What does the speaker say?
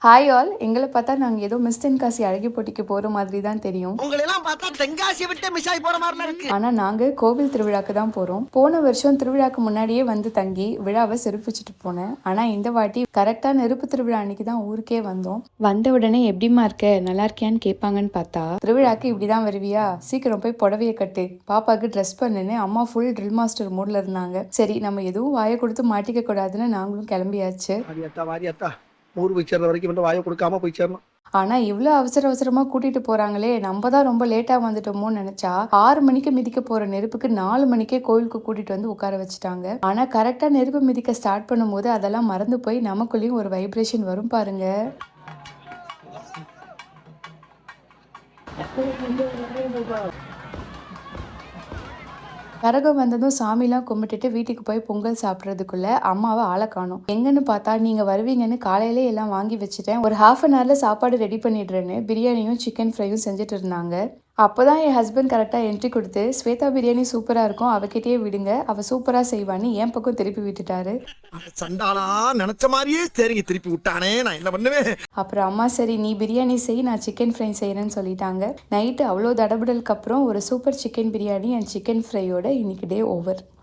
Hi all, எங்கள பார்த்தா நாங்க ஏதோ மிஸ் தென்காசி அழகி போட்டிக்கு போற மாதிரி தான் தெரியும். உங்களெல்லாம் பார்த்தா தென்காசியை விட்டு மிஸ் ஆகி போற மாதிரி இருக்கு. ஆனா நாங்க கோவில் திருவிழாக்கு தான் போறோம். போன வருஷம் திருவிழாக்கு முன்னாடியே வந்து தங்கி விழாவை சிறப்பிச்சுட்டு போனேன். ஆனா இந்த வாட்டி கரெக்டா நெருப்பு திருவிழா அன்னைக்கு தான் ஊருக்கே வந்தோம். வந்த உடனே எப்படிமா இருக்க, நல்லா இருக்கியான்னு கேட்பாங்கன்னு பார்த்தா, திருவிழாக்கு இப்படிதான் வருவியா, சீக்கிரம் போய் புடவைய கட்டு, பாப்பாக்கு ட்ரெஸ் பண்ணுன்னு அம்மா ஃபுல் ட்ரில் மாஸ்டர் மூட்ல இருந்தாங்க. சரி, நம்ம எதுவும் வாயை கொடுத்து மாட்டிக்க கூடாதுன்னு நாங்களும் கிளம்பியாச்சு. ஊர் போய் சேர்ற வரைக்கும் வந்து வாயை கொடுக்காம போய் சேரணும். ஆனா இவ்வளோ அவசர அவசரமா கூட்டிட்டு போறாங்களே, நம்ம தான் ரொம்ப லேட்டா வந்துட்டோமோன்னு நினைச்சா 6 மணிக்கு மிதிக்க போற நெருப்புக்கு 4 மணிக்கே கோவிலுக்கு கூட்டிட்டு வந்து உட்கார வச்சுட்டாங்க. ஆனா கரெக்டா நெருப்பு மிதிக்க ஸ்டார்ட் பண்ணும்போது அதெல்லாம் மறந்து போய் நமக்குள்ளேயும் ஒரு வைப்ரேஷன் வரும் பாருங்க. கரகம் வந்ததும் சாமிலாம் கும்பிட்டுட்டு வீட்டுக்கு போய் பொங்கல் சாப்பிட்றதுக்குள்ள அம்மாவை ஆளை காணோம். எங்கன்னு பார்த்தா நீங்க வருவீங்கன்னு காலையிலே எல்லாம் வாங்கி வச்சுட்டேன், ஒரு ½ அன் ஹவர்ல சாப்பாடு ரெடி பண்ணிடுறேன்னு பிரியாணியும் சிக்கன் ஃப்ரையும் செஞ்சுட்டு இருந்தாங்க. அப்போதான் என் ஹஸ்பண்ட் கரெக்டாக என்ட்ரி கொடுத்து, ஸ்வேதா பிரியாணி சூப்பராக இருக்கும், அவகிட்டயே விடுங்க, அவள் சூப்பராக செய்வான்னு என் பக்கம் திருப்பி விட்டுட்டாரு. சண்டாளா நினைச்ச மாதிரியே சரிங்க திருப்பி விட்டானே, நான் என்ன பண்ணுவேன். அப்புறம் அம்மா சரி நீ பிரியாணி செய், நான் சிக்கன் ஃப்ரை செய்கிறேன்னு சொல்லிட்டாங்க. நைட்டு அவ்வளோ தடபுடலுக்கு அப்புறம் ஒரு super chicken biryani and chicken ஃப்ரையோட இன்னைக்கு டே ஓவர்.